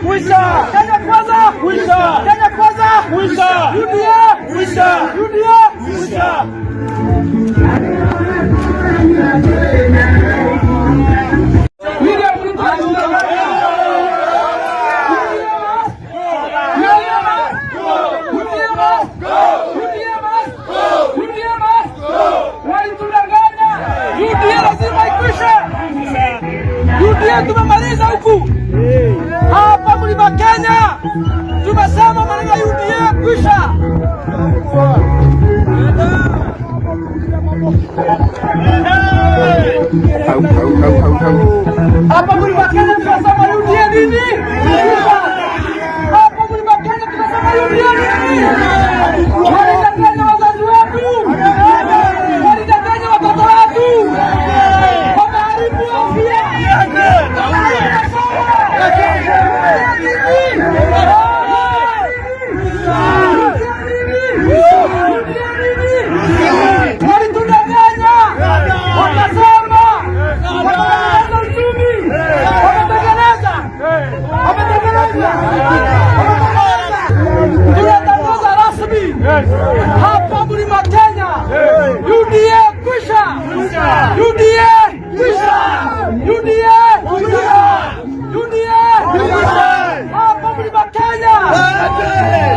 kuisha. Kenya kwanza kuisha. Kenya kwanza kuisha. UDA kuisha. UDA kuisha. Tumemaliza huku hapa mlima Kenya, tumesema maneno ya UDA kwisha. Hapa mlima Kenya tumesema UDA nini? Hapa mlima Kenya tumesema UDA nini? Walidanganya wazazi wetu, walidanganya watoto wetu, wameharibu afya. Walitudanganya, wakasema watatengeneza uchumi, wametengeneza. Tunatangaza rasmi hapa mlima Kenya, UDA kwisha, UDA kwisha, UDA kwisha, UDA kwisha. Hapa mlima Kenya,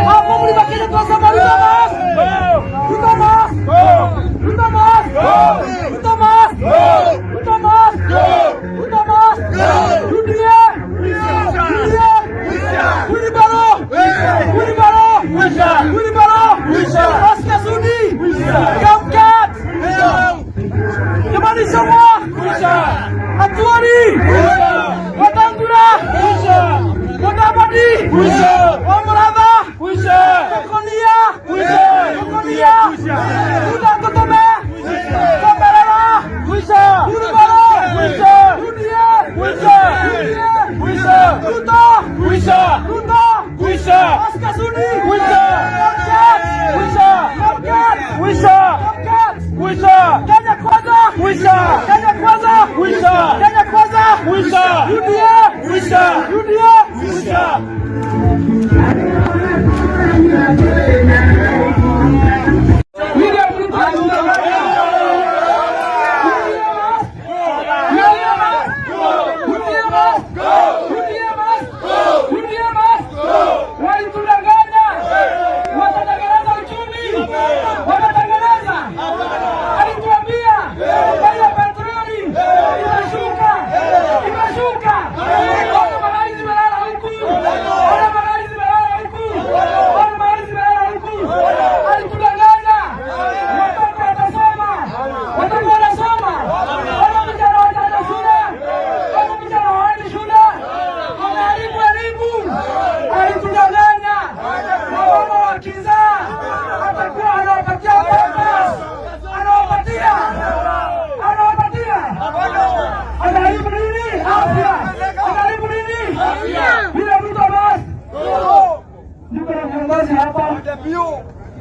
hapa mlima Kenya tunasema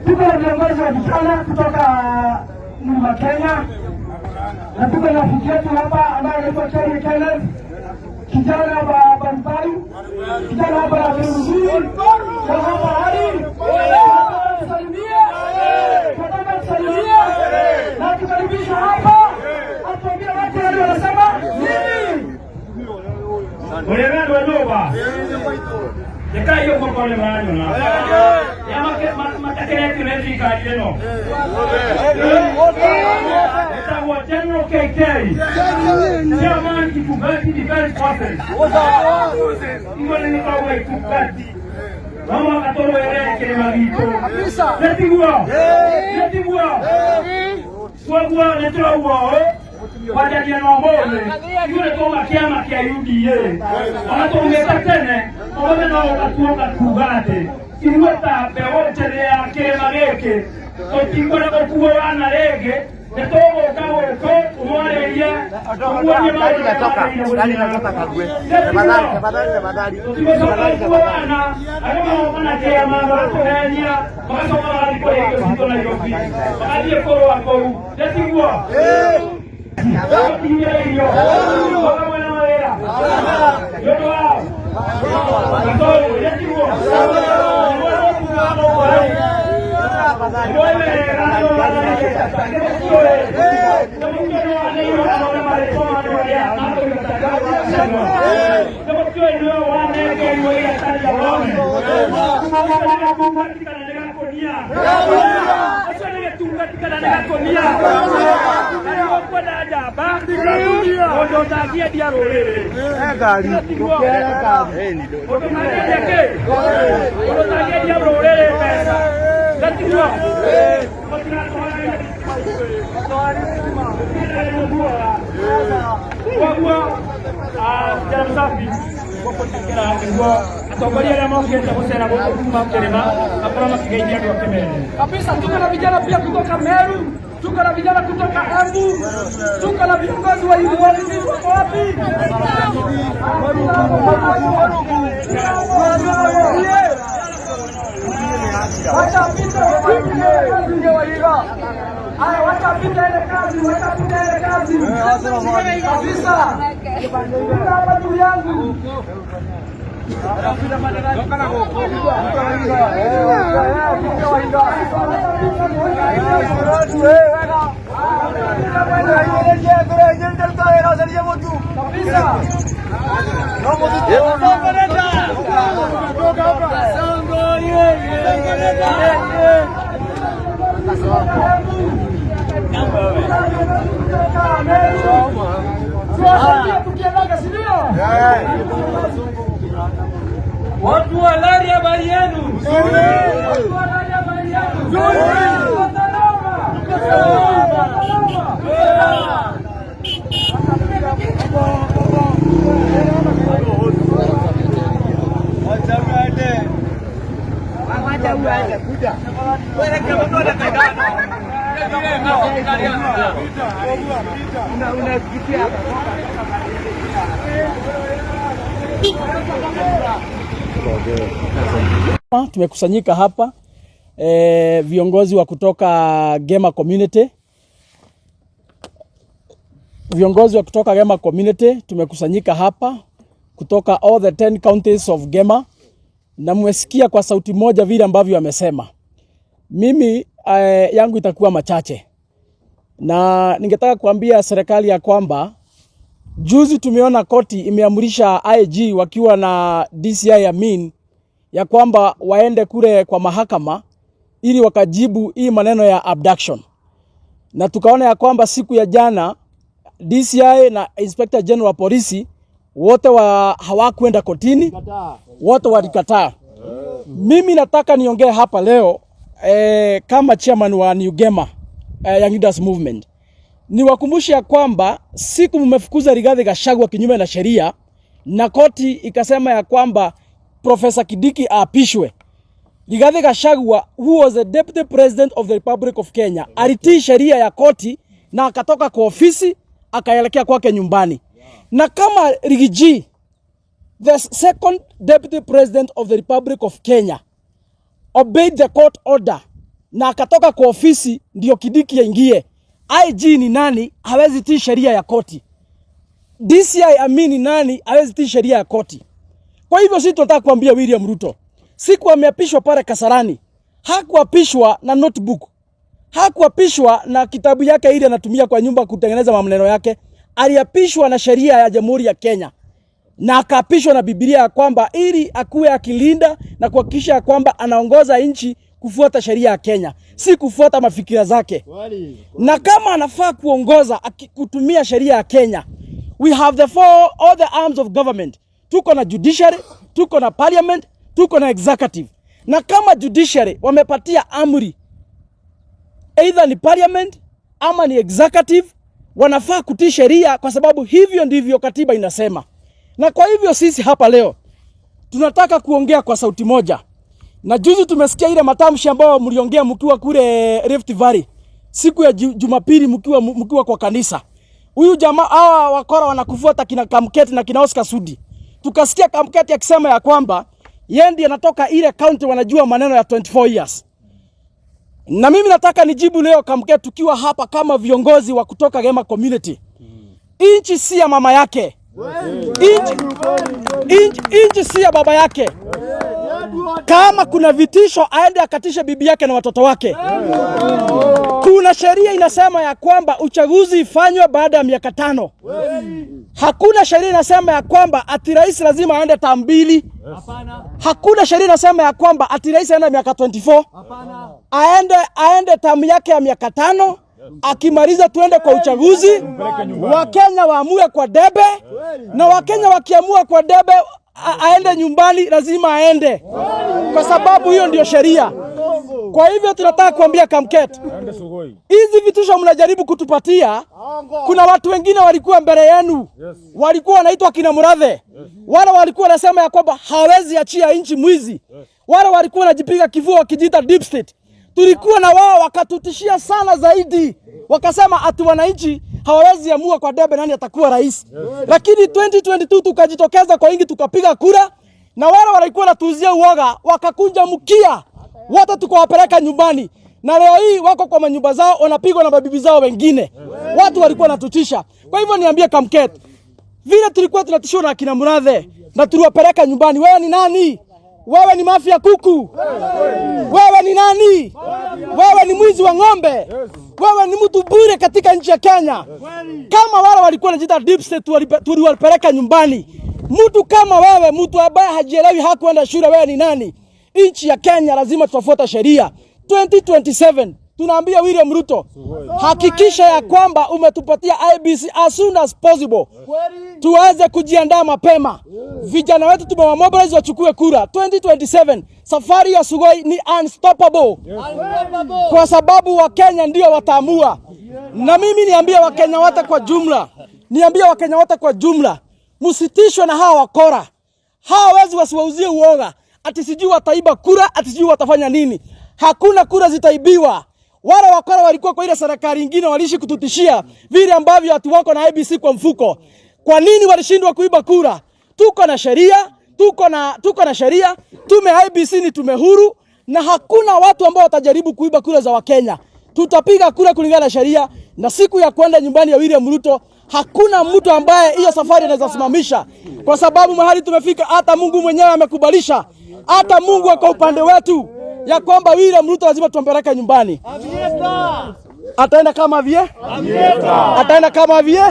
tuko na viongozi wa vijana kutoka mlima Kenya na tuko na rafiki yetu hapa ambaye anaitwa Kenneth, kijana wa Bantaru, kijana hapa wa Mzuri, kwa hapa hadi tusalimie na tukaribisha hapa atuambie watu wale wanasema nini. Mwenendo ndoba Yakayo kwa pale mwanyo na ya matakere tunezi kajeno etawa general KK chairman Kibugati defense forces ngone ni kwa Kibugati mama katoro yeye kile magito letigua swagwa letigua wajalia nombole yule koma kiama kia UDA wanatometa tene oone na wakatuoka Kibugati Kiweta bewote ya kema leke Otikona kukuwa wana lege Netogo kawo ko umwale ya Kukuwa Dali natoka kagwe Tafadhali Kukuwa wana Akama wakana kea manga Kuhenia Wakasoma waliko heke Sito na yofi Wakadie koro wakoru Letiguwa Wakadie hiyo Wakamwana malera Yoto wao Kabisa tuko na vijana pia kutoka Meru, tuko na vijana kutoka Embu, tuko na viongozi wa university wako wapi? Wacha pita ile kazi. Kabisa. Hapa juu yangu. Watu wa Lari habari yenu. Tumekusanyika hapa viongozi wa kutoka Gema community. Viongozi wa kutoka Gema community tumekusanyika hapa kutoka all the 10 counties of Gema, na mmesikia kwa sauti moja vile ambavyo amesema. Mimi yangu itakuwa machache, na ningetaka kuambia serikali ya kwamba juzi tumeona koti imeamrisha IG wakiwa na DCI Amin ya kwamba waende kule kwa mahakama ili wakajibu hii maneno ya abduction. Na tukaona ya kwamba siku ya jana DCI na Inspector General wa polisi wote hawakwenda kotini, wote walikataa. Mimi nataka niongee hapa leo kama chairman wa New Gema Young Leaders Movement. Niwakumbushe ya kwamba siku mmefukuza Rigathi Gachagua kinyume na sheria na koti ikasema ya kwamba Professor Kidiki aapishwe. Rigathi Gachagua, who was the Deputy President of the Republic of Kenya, alitii sheria ya koti na akatoka kwa ofisi akaelekea kwake nyumbani. Na kama Riggy G, the second Deputy President of the Republic of Kenya, obeyed the court order na akatoka kwa ofisi ndio Kidiki yaingie, IG ni nani hawezi tii sheria ya koti? DCI Amin ni nani hawezi tii sheria ya koti? Kwa hivyo sisi tunataka kuambia William Ruto, siku ameapishwa pale Kasarani, hakuapishwa na notebook, hakuapishwa na kitabu yake ile anatumia kwa nyumba kutengeneza maneno yake. Aliapishwa na sheria ya Jamhuri ya Kenya, na akaapishwa na Biblia ya kwamba ili akuwe akilinda na kuhakikisha kwamba anaongoza nchi kufuata sheria ya Kenya, si kufuata mafikira zake. Na kama anafaa kuongoza kutumia sheria ya Kenya, we have all the arms of government. Tuko na judiciary, tuko na parliament, tuko na executive. Na kama judiciary wamepatia amri, either ni parliament ama ni executive, wanafaa kutii sheria kwa sababu hivyo ndivyo katiba inasema. Na kwa hivyo sisi hapa leo tunataka kuongea kwa sauti moja. Na juzi tumesikia ile matamshi ambayo mliongea mkiwa kule Rift Valley siku ya Jumapili mkiwa kwa kanisa. Huyu jamaa hawa wakora wanakufuata kina Kamketi na kina Oscar Sudi. Tukasikia Kamketi akisema ya kwamba yeye ndiye anatoka ile county wanajua maneno ya 24 years. Na mimi nataka nijibu leo Kamketi tukiwa hapa kama viongozi wa kutoka Gema community. Inchi si ya mama yake. Inchi si ya baba yake. Kama kuna vitisho aende akatishe bibi yake na watoto wake. Kuna sheria inasema ya kwamba uchaguzi ifanywe baada ya miaka 5. Hakuna sheria inasema ya kwamba ati rais lazima aende term 2. Hakuna sheria inasema ya kwamba ati rais aende miaka 24. Aende term yake ya miaka 5. Akimaliza tuende kwa uchaguzi. Wakenya waamue kwa debe, na Wakenya wakiamua kwa debe aende nyumbani, lazima aende, kwa sababu hiyo ndio sheria. Kwa hivyo tunataka kuambia Kamket, hizi vitisho mnajaribu kutupatia. Kuna watu wengine walikuwa mbele yenu, walikuwa wanaitwa kina Murathe. Wale walikuwa wanasema ya kwamba hawezi achia nchi mwizi. Wale walikuwa wanajipiga kifua wakijiita deep state. Tulikuwa na wao wakatutishia sana zaidi. Wakasema ati wananchi hawawezi amua kwa debe nani atakuwa rais. Lakini 2022 tukajitokeza kwa wingi tukapiga kura, na wale walikuwa wanatuuzia uoga wakakunja mkia. Wote tukawapeleka nyumbani. Na leo hii wako kwa manyumba zao wanapigwa na mabibi zao wengine. Watu walikuwa wanatutisha. Kwa hivyo niambie Kamket, vile tulikuwa tunatishwa na kina Murathe na tuliwapeleka nyumbani, wewe ni nani? Wewe ni mafia kuku. Wewe ni nani? Wewe ni mwizi wa ng'ombe. Wewe ni mtu bure katika nchi ya Kenya. Kama wale walikuwa wanajiita deep state tuliwapeleka nyumbani. Mtu kama wewe, mtu ambaye hajielewi, hakuenda shule, wewe ni nani? Nchi ya Kenya lazima tufuate sheria. 2027 tunaambia William Ruto, hakikisha ya kwamba umetupatia IBC as soon as possible. Tuweze kujiandaa mapema. Vijana wetu tumewamobilize wachukue kura. 2027 safari ya Sugoi ni unstoppable. Kwa sababu Wakenya ndio wataamua. Na mimi niambia Wakenya wote kwa jumla, msitishwe na hawa wakora. Hawawezi wasiwauzie uoga ati sijui wataiba kura, ati sijui watafanya nini. Hakuna kura zitaibiwa. Wale wakora walikuwa kwa ile serikali nyingine waliishi kututishia vile ambavyo ati wako na IBC kwa mfuko. Kwa nini walishindwa kuiba kura? Tuko na sheria, tume IBC ni tume huru, na hakuna watu ambao watajaribu kuiba kura za Wakenya. Tutapiga kura kulingana na sheria, na siku ya kwenda nyumbani ya William Ruto hakuna mtu ambaye hiyo safari anaweza simamisha, kwa sababu mahali tumefika hata Mungu mwenyewe amekubalisha. Hata Mungu ako upande wetu ya kwamba William Ruto lazima tumpeleke nyumbani. Ataenda kama vie? Ataenda kama vie?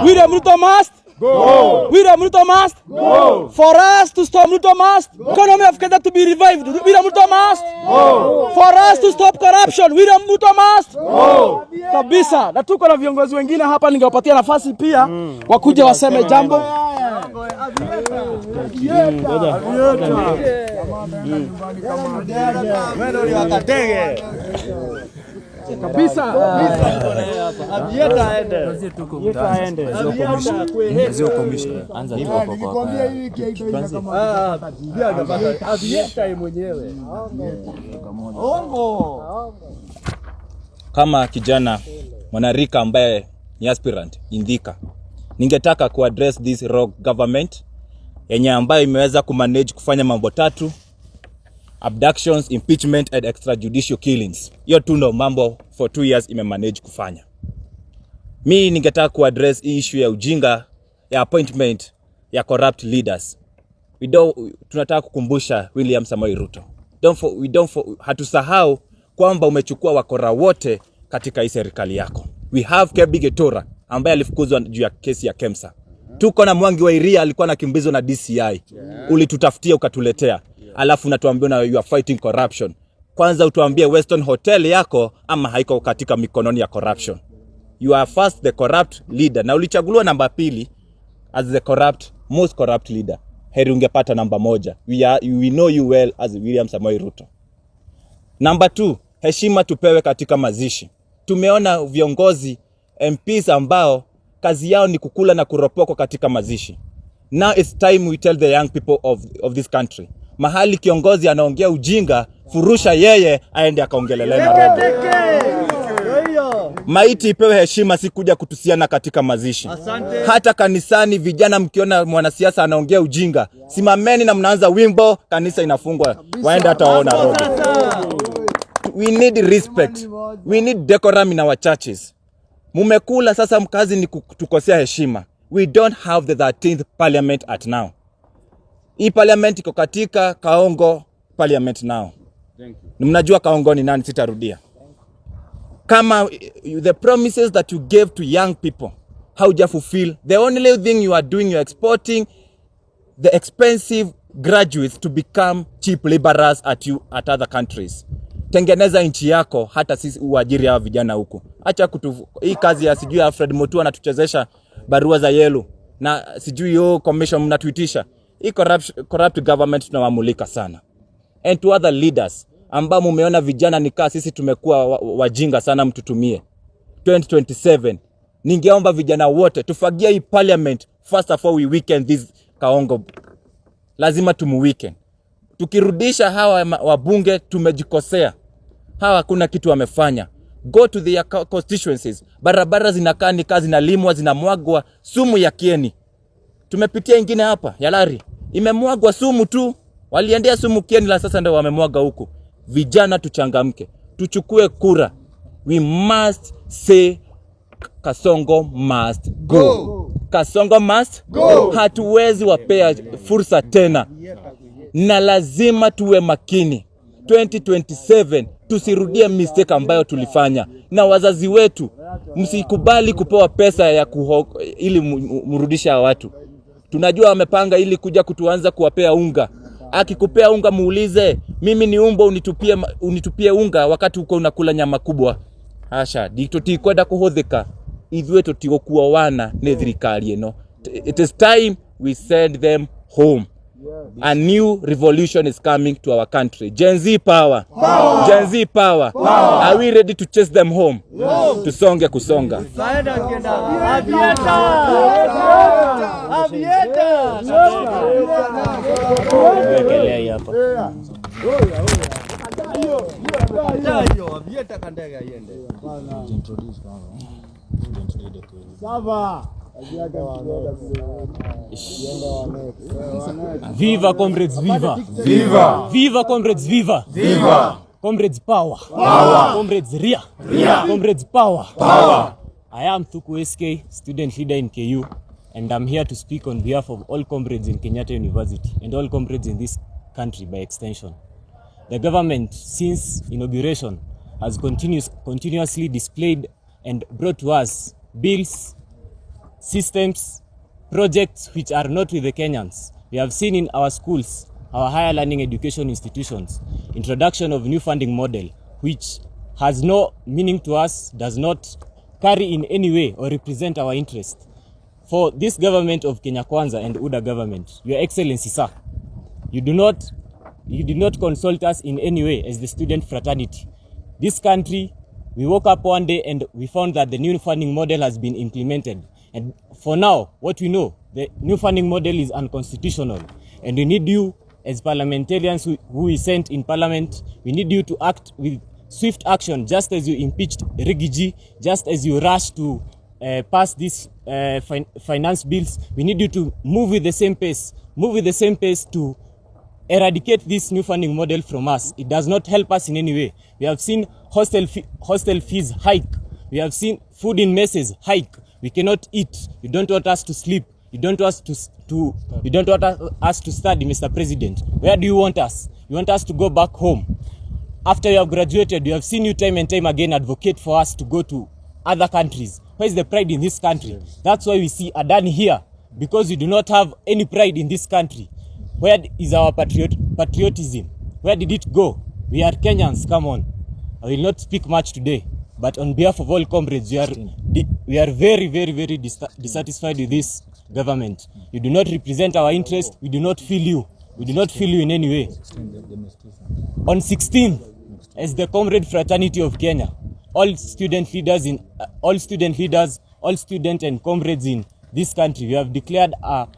William Ruto must go. William Ruto must go. For us to stop Ruto must. Economy of Kenya to be revived. William Ruto must go. For us to stop corruption. William Ruto must go. Kabisa. Na tuko na viongozi wengine hapa, ningewapatia nafasi pia wakuja waseme jambo. Kabisa. Kama kijana mwanarika ambaye ni aspirant Indika, ningetaka kuaddress this rogue government yenye ambayo imeweza kumanage kufanya mambo 3: abductions, impeachment and extrajudicial killings. Hiyo tu ndo mambo for 2 years imemanage kufanya. Mi ningetaka kuaddress issue ya ujinga ya appointment ya corrupt leaders. Tunataka kukumbusha William Samoei Ruto, hatusahau kwamba umechukua wakora wote katika hii serikali yako. We have Kebi Getora ambaye alifukuzwa juu ya kesi ya Kemsa. Tuko na Mwangi wa Iria alikuwa anakimbizwa na DCI. Ulitutafutia ukatuletea. Alafu unatuambia na you are fighting corruption. Kwanza utuambie Western Hotel yako ama haiko katika mikononi ya corruption. You are first the corrupt leader. Na ulichaguliwa namba 2 as the most corrupt leader. Heri ungepata namba 1. We know you well as William Samoei Ruto. Number 2, heshima tupewe katika mazishi. Tumeona viongozi MPs ambao kazi yao ni kukula na kuropoko katika mazishi. Now it's time we tell the young people of this country. Mahali kiongozi anaongea ujinga, furusha yeye aende akaongelelea. Maiti ipewe heshima, si kuja kutusiana katika mazishi. Hata kanisani vijana mkiona mwanasiasa anaongea ujinga, simameni na mnaanza wimbo, kanisa inafungwa, waende hataona roho. We need respect. We need decorum in our churches. Mumekula sasa, mkazi ni kutukosea heshima. We don't have the 13th parliament at now. Hii parliament iko katika Kaongo parliament now. Mnajua Kaongo ni nani, sitarudia. Kama the promises that you gave to young people, hauja fulfill. The only thing you are doing, you are exporting the expensive graduates to become cheap laborers at other countries. Tengeneza nchi yako, hata sisi uajiri hawa vijana huko. Acha hii kazi ya sijui Alfred Mutua anatuchezesha barua za yellow na sijui yo commission mnatuitisha. Hii corrupt government tunawamulika sana. And to other leaders ambao mumeona vijana nikaa sisi tumekuwa wajinga sana, mtutumie 2027. Ningeomba vijana wote tufagia hii parliament first of all we weekend this Kaongo. Lazima tumuweekend. Tukirudisha hawa wabunge tumejikosea. Hawa hakuna kitu wamefanya. Go to their constituencies. Barabara zinakaa ni kazi na limwa zinamwagwa sumu ya kieni. Tumepitia ingine hapa Yalari. Imemwagwa sumu tu. Waliendea sumu kieni, la sasa ndio wamemwaga huku. Vijana tuchangamke. Tuchukue kura. We must say Kasongo must go. Kasongo must go. Hatuwezi wapea fursa tena. Na lazima tuwe makini. 2027 tusirudie mistake ambayo tulifanya. Na wazazi wetu msikubali kupewa pesa ya ili mrudisha watu. Tunajua wamepanga ili kuja kutuanza kuwapea unga. Akikupea unga muulize, mimi ni umbo unitupie unga wakati uko unakula nyama kubwa. Hasha, ditotikwenda kuhotheka. Ithuĩ tũtigũkuo wana nĩ thirikari ĩno. It is time we send them home. A new revolution is coming to our country. Gen Z power. Power. Gen Z power. Power. Are we ready to chase them home? Yes. Tusonge kusonga. Viva comrades, viva! Viva! Viva comrades, viva! Viva! Comrades power! Power! Comrades ria! Ria! Comrades power! Power! I am Thuku SK, student leader in KU, and I'm here to speak on behalf of all comrades in Kenyatta University and all comrades in this country by extension. The government, since inauguration, has continuously displayed and brought to us bills, systems, projects which are not with the Kenyans. We have seen in our schools, our higher learning education institutions, introduction of new funding model, which has no meaning to us, does not carry in any way or represent our interest. For this government of Kenya Kwanza and UDA government, Your Excellency, sir, you did not consult us in any way as the student fraternity. This country, we woke up one day and we found that the new funding model has been implemented. And for now, what we know, the new funding model is unconstitutional. And we need you as parliamentarians who we sent in parliament, we need you to act with swift action, just as you impeached Riggy G, just as you rushed to pass these finance bills. We need you to move with the same pace to eradicate this new funding model from us. It does not help us in any way. We have seen hostel fees hike. We have seen food in messes hike. We cannot eat. You don't want us to sleep. You don't want us to study, Mr. President. Where do you want us? You want us to go back home. After you have graduated, you have seen you time and time again advocate for us to go to other countries. Where is the pride in this country? That's why we see Adani here, because you do not have any pride in this country. Where is our patriotism? Where did it go? We are Kenyans, come on. I will not speak much today, but on behalf of all comrades, we are very, very, very dissatisfied with this government. You do not represent our interest. We do not feel you. We do not feel you in any way. On 16th, as the comrade fraternity of Kenya, all student leaders and comrades in this country, we have declared a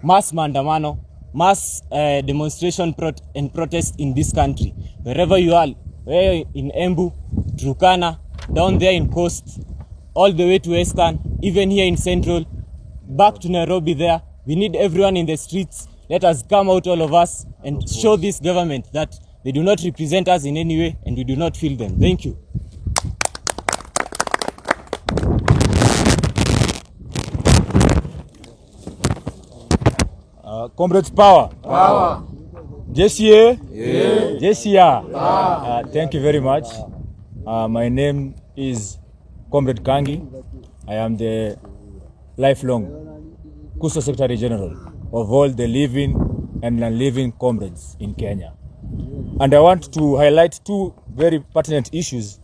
mass maandamano, mass demonstration and protest in this country. Wherever you are, where in Embu, Turkana, down there in Coast, all the way to Western, even here in Central, back to Nairobi there. We need everyone in the streets. Let us come out, all of us, and show this government that they do not represent us in any way and we do not feel them. Thank you. Comrades power. Power. JCA. Yeah. JCA. Thank you very much. My name is Comrade Kangi. I am the lifelong Kuso Secretary General of all the living and non-living comrades in Kenya. And I want to highlight two very pertinent issues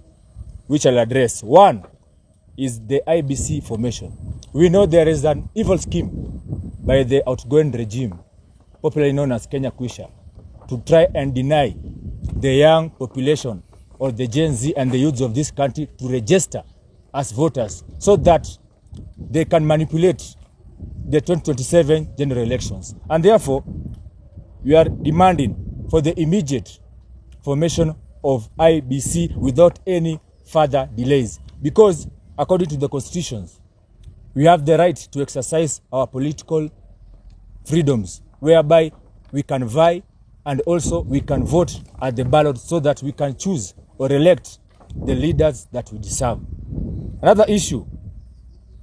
which I'll address. One is the IBC formation. We know there is an evil scheme by the outgoing regime, popularly known as Kenya Kwisha, to try and deny the young population or the Gen Z and the youths of this country to register as voters so that they can manipulate the 2027 general elections. And therefore, we are demanding for the immediate formation of IBC without any further delays. Because according to the constitutions, we have the right to exercise our political freedoms, whereby we can vie and also we can vote at the ballot so that we can choose or elect the leaders that we deserve. Another issue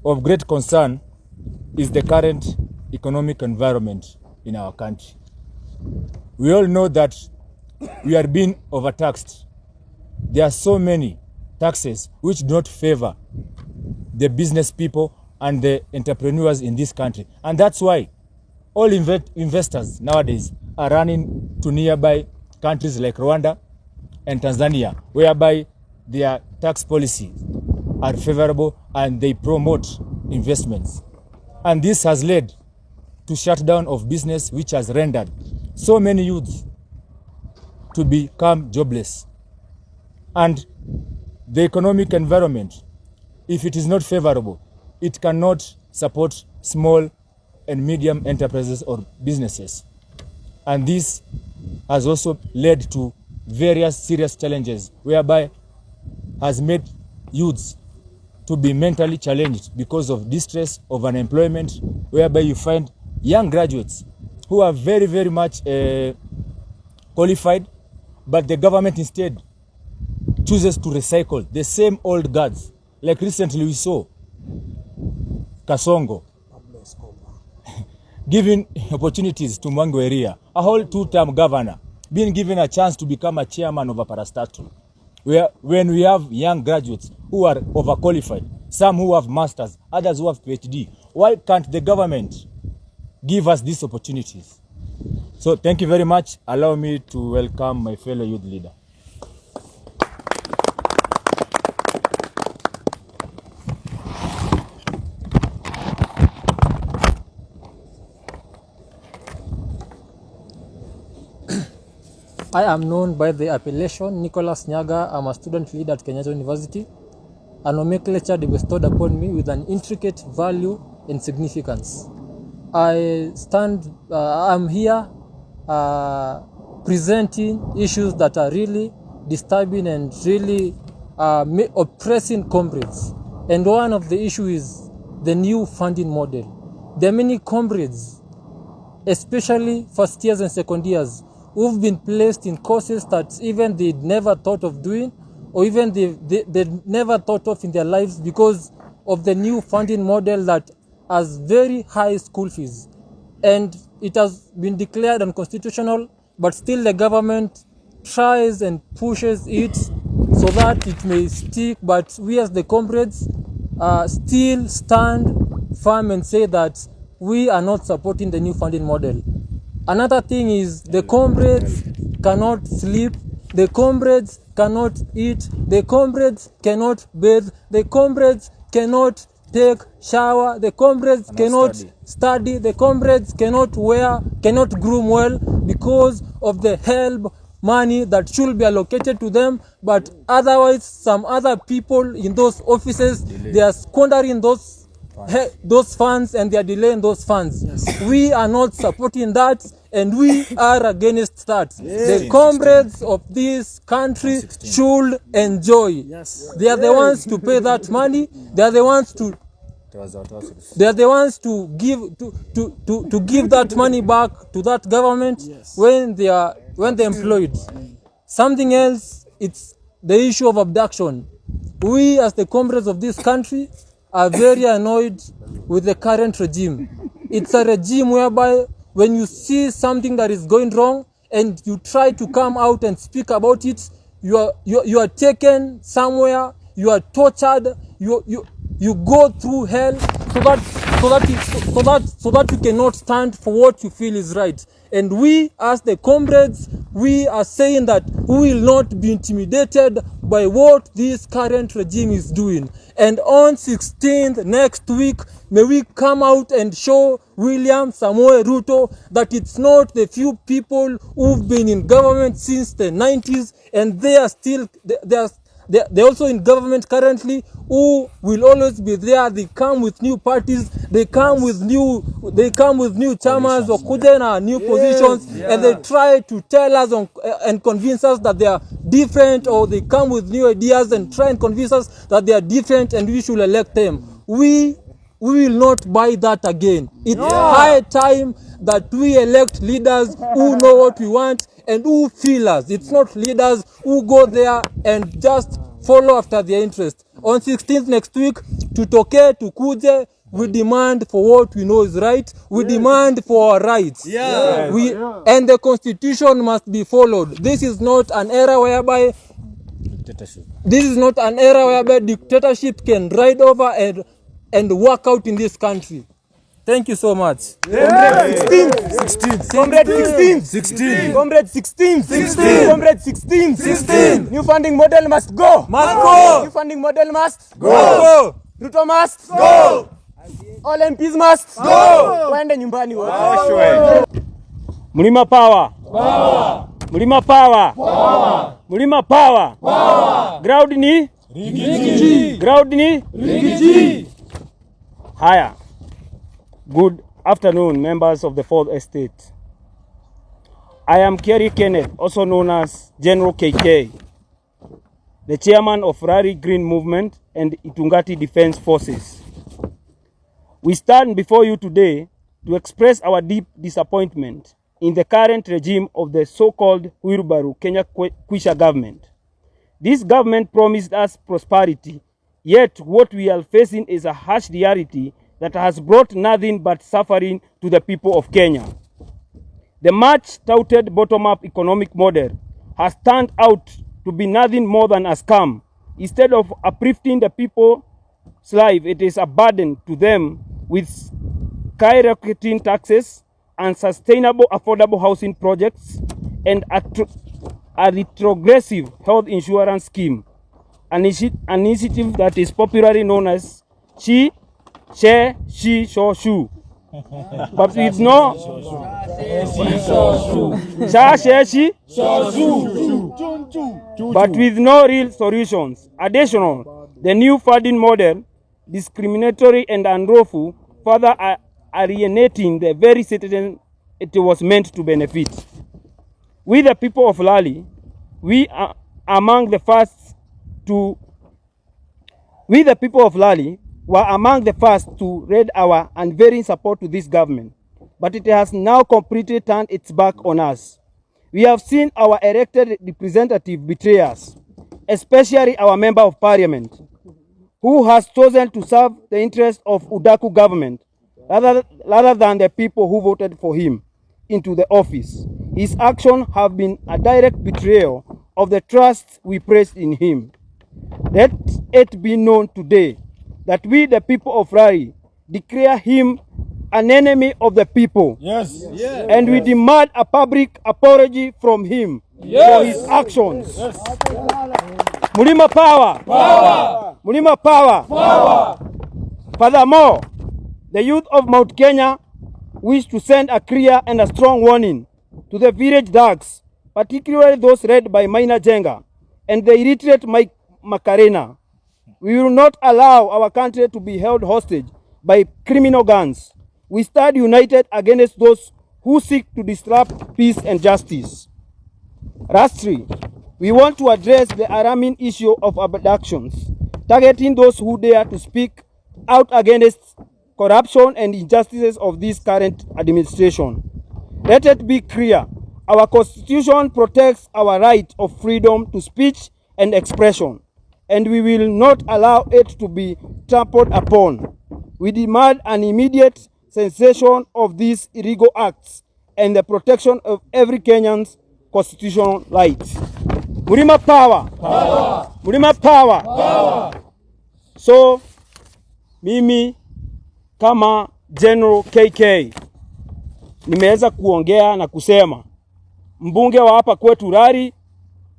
of great concern is the current economic environment in our country. We all know that we are being overtaxed. There are so many taxes which do not favor the business people and the entrepreneurs in this country. And that's why all investors nowadays are running to nearby countries like Rwanda and Tanzania, whereby their tax policies are favorable and they promote investments. And this has led to shutdown of business, which has rendered so many youths to become jobless. And the economic environment, if it is not favorable, it cannot support small and medium enterprises or businesses. And this has also led to various serious challenges, whereby has made youths to be mentally challenged because of distress of unemployment, whereby you find young graduates who are very, very much qualified, but the government instead chooses to recycle the same old guards. Like recently we saw Kasongo giving opportunities to Kwihirira, a whole two-term governor, being given a chance to become a chairman of a parastatal. When we have young graduates who are overqualified, some who have masters, others who have PhD, why can't the government give us these opportunities? So thank you very much. Allow me to welcome my fellow youth leader. I am known by the appellation Nicholas Nyaga. I'm a student leader at Kenyatta University. A nomenclature bestowed upon me with an intricate value and significance. I'm here presenting issues that are really disturbing and really oppressing comrades. And one of the issues is the new funding model. There are many comrades, especially first years and second years, who've been placed in courses that even they never thought of doing, or even they never thought of in their lives because of the new funding model that has very high school fees. And it has been declared unconstitutional, but still the government tries and pushes it so that it may stick. But we as the comrades still stand firm and say that we are not supporting the new funding model. Another thing is the comrades cannot sleep, the comrades cannot eat, the comrades cannot bathe, the comrades cannot take shower, the comrades cannot study, the comrades cannot groom well because of the help money that should be allocated to them, but otherwise some other people in those offices, they are squandering those funds and they are delaying those funds. Yes. We are not supporting that and we are against that. Yes. The comrades of this country should enjoy. Yes. They are the ones to pay that money. They are the ones to give that money back to that government. Yes. when they're employed. Something else, it's the issue of abduction. We as the comrades of this country are very annoyed with the current regime. It's a regime whereby when you see something that is going wrong and you try to come out and speak about it, you are taken somewhere, you are tortured, you go through hell so that you cannot stand for what you feel is right. And we, as the comrades, we are saying that we will not be intimidated by what this current regime is doing. And on 16th next week, may we come out and show William Samoei Ruto that it's not the few people who've been in government since the 90s and they are still, they're also in government currently, who will always be there. They come with new parties, they come with new chairmans or gûcina, new positions, and they try to tell us and convince us that they are different, or they come with new ideas and try and convince us that they are different and we should elect them. We will not buy that again. It's high time that we elect leaders who know what we want and who feel us. It's not leaders who go there and just follow after their interest. On 16th next week, tukuje, we demand for what we know is right. We demand for our rights. And the constitution must be followed. This is not an era whereby dictatorship can ride over and work out in this country. Thank you so much. Comrade 16. Comrade 16. Comrade 16. Comrade 16. New funding model must go. New funding model must go. Ruto must go. All MPs must go. Waende nyumbani wote. Mlima power. Mlima power. Mlima power. Ground ni Riggy G. Ground ni Riggy G. Haya. Good afternoon, members of the 4th Estate. I am Kerry Kenneth, also known as General KK, the chairman of Rari Green Movement and Itungati Defense Forces. We stand before you today to express our deep disappointment in the current regime of the so-called Wilbaru Kenya Kwisha government. This government promised us prosperity, yet what we are facing is a harsh reality that has brought nothing but suffering to the people of Kenya. The much touted bottom-up economic model has turned out to be nothing more than a scam. Instead of uplifting the people's life, it is a burden to them with skyrocketing taxes, unsustainable affordable housing projects, and a retrogressive health insurance scheme, an initiative that is popularly known as She, Sho, Shu. But with no but with no real solutions. Additional, the new funding model, discriminatory and unlawful, further alienating the very citizens it was meant to benefit. We, the people of Lali, we are among the first to were among the first to raise our unwavering support to this government, but it has now completely turned its back on us. We have seen our elected representative betray us, especially our member of parliament, who has chosen to serve the interests of Udaku government rather than the people who voted for him into the office. His actions have been a direct betrayal of the trust we placed in him. Let it be known today that we, the people of Rari, declare him an enemy of the people. Yes. And we demand a public apology from him for his actions. Yes. Mulima power. Mulima power. Furthermore, the youth of Mount Kenya wish to send a clear and a strong warning to the village dogs, particularly those led by Maina Jenga and the illiterate Macarena. We will not allow our country to be held hostage by criminal gangs. We stand united against those who seek to disrupt peace and justice. Lastly, we want to address the alarming issue of abductions, targeting those who dare to speak out against corruption and injustices of this current administration. Let it be clear, our Constitution protects our right of freedom to speech and expression, and we will not allow it to be trampled upon. We demand an immediate cessation of these illegal acts and the protection of every Kenyan's constitutional rights. Mlima power. Power. Mlima power. Power. So mimi kama General KK nimeweza kuongea na kusema mbunge wa hapa kwetu Rari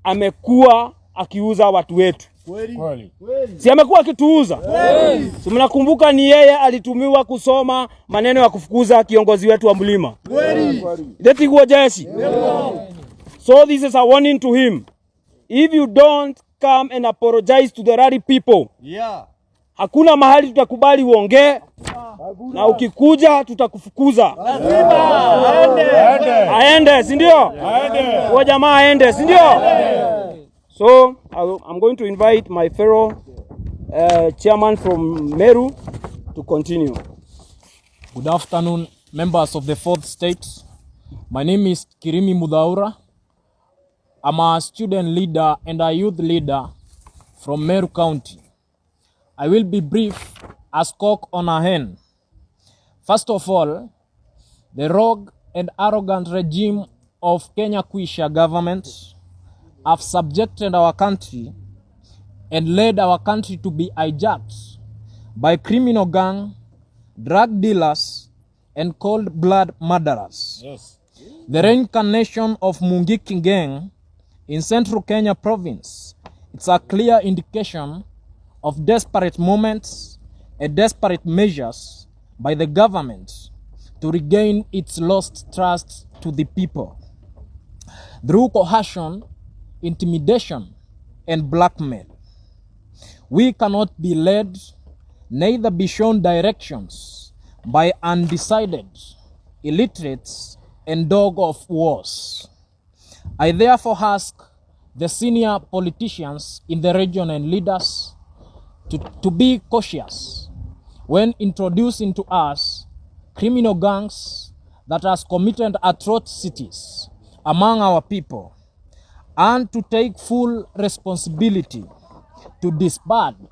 amekuwa akiuza watu wetu. Kweli. Si amekuwa akituuza? Kweli. Si mnakumbuka ni yeye alitumiwa kusoma maneno ya kufukuza kiongozi wetu wa mlima. Kweli. Deti kwa jeshi. So this is a warning to him. If you don't come and apologize to the Rari people, hakuna mahali tutakubali uongee, na ukikuja tutakufukuza. Aende, si ndio? Kwa jamaa aende, si ndio? So I'm going to invite my fellow chairman from Meru to continue. Good afternoon, members of the 4th state. My name is Kirimi Mudaura. I'm a student leader and a youth leader from Meru County. I will be brief as cock on a hen. First of all, the rogue and arrogant regime of Kenya Kwisha government have subjected our country and led our country to be hijacked by criminal gang, drug dealers, and cold-blood murderers. Yes. The reincarnation of Mungiki gang in central Kenya province, it's a clear indication of desperate moments and desperate measures by the government to regain its lost trust to the people. Through coercion, intimidation, and blackmail. We cannot be led, neither be shown directions by undecided, illiterates, and dog of wars. I therefore ask the senior politicians in the region and leaders to be cautious when introducing to us criminal gangs that has committed atrocities among our people, and to take full responsibility to disband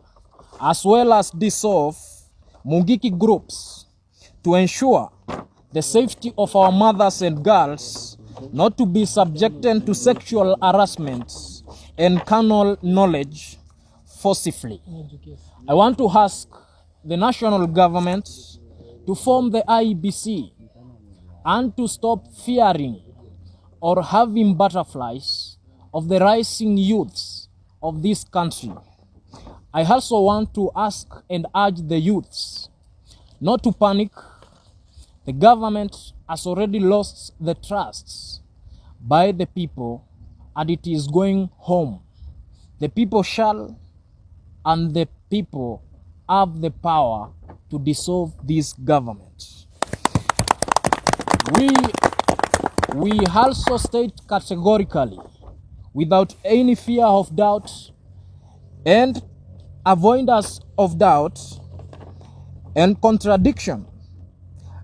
as well as dissolve Mungiki groups to ensure the safety of our mothers and girls not to be subjected to sexual harassment and carnal knowledge forcibly. I want to ask the national government to form the IEBC and to stop fearing or having butterflies of the rising youths of this country. I also want to ask and urge the youths not to panic. The government has already lost the trust by the people and it is going home. The people shall and the people have the power to dissolve this government. We also state categorically, without any fear of doubt and avoidance of doubt and contradiction,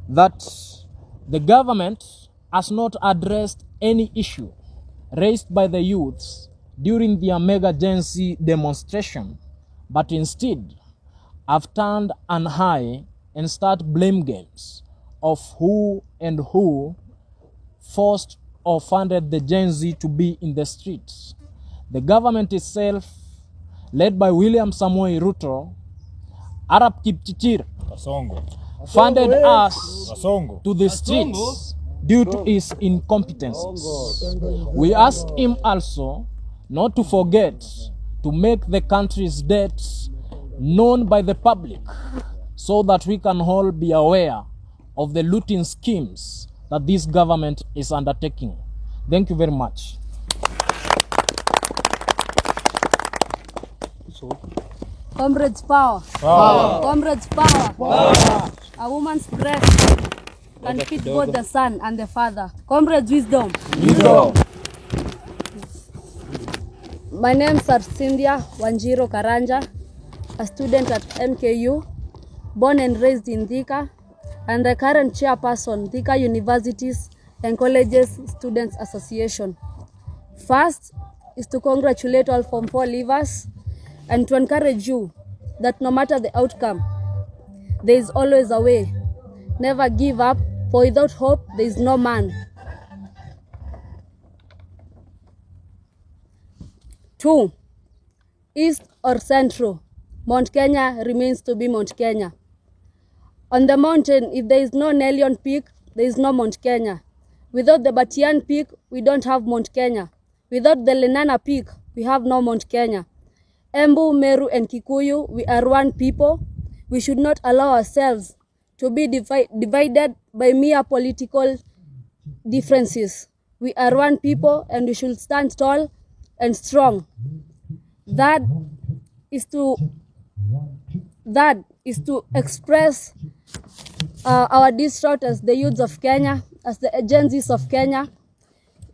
that the government has not addressed any issue raised by the youths during the Mega Gen Z demonstration, but instead have turned an eye and start blame games of who and who forced or funded the Gen Z to be in the streets. The government itself, led by William Samoei Ruto, Arap Kipchirchir, funded us to the streets due to his incompetencies. We ask him also not to forget to make the country's debts known by the public so that we can all be aware of the looting schemes that this government is undertaking. Thank you very much. Comrades power. Power. Comrades power. Power. A woman's breast can feed both the son and the father. Comrades wisdom. Wisdom. My name is Cynthia Wanjiro Karanja, a student at MKU, born and raised in Thika, and the current chairperson, Thika Universities and Colleges Students Association. First is to congratulate all Form 4 leavers and to encourage you that no matter the outcome, there is always a way never give up, for without hope there is no man. 2. East or Central, Mount Kenya remains to be Mount Kenya. On the mountain, if there is no Nelion Peak, there is no Mount Kenya. Without the Batian Peak, we don't have Mount Kenya. Without the Lenana Peak, we have no Mount Kenya. Embu, Meru, and Kikuyu, we are one people. We should not allow ourselves to be divided by mere political differences. We are one people and we should stand tall and strong. That is to express our distraught as the youths of Kenya, as the agencies of Kenya,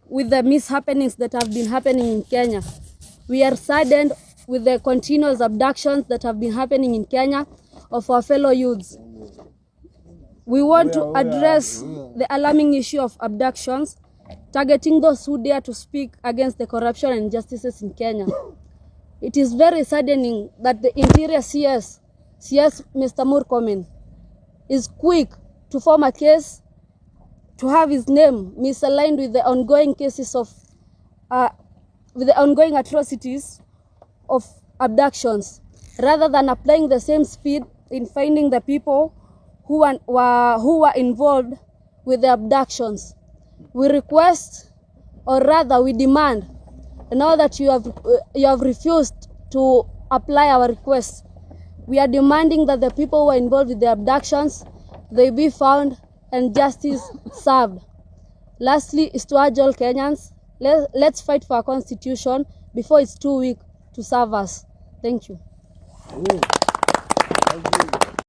with the mishappenings that have been happening in Kenya. We are saddened with the continuous abductions that have been happening in Kenya of our fellow youths. We want to address the alarming issue of abductions, targeting those who dare to speak against the corruption and injustices in Kenya. It is very saddening that the Interior CS Mr. Murkomen, is quick to form a case to have his name misaligned with the ongoing cases of, with the ongoing atrocities of abductions, rather than applying the same speed in finding the people who were involved with the abductions. We request, or rather we demand, now that you have refused to apply our request, we are demanding that the people who are involved with the abductions, they be found and justice served. Lastly, is to urge all Kenyans, let's fight for our constitution before it's too weak to serve us. Thank you.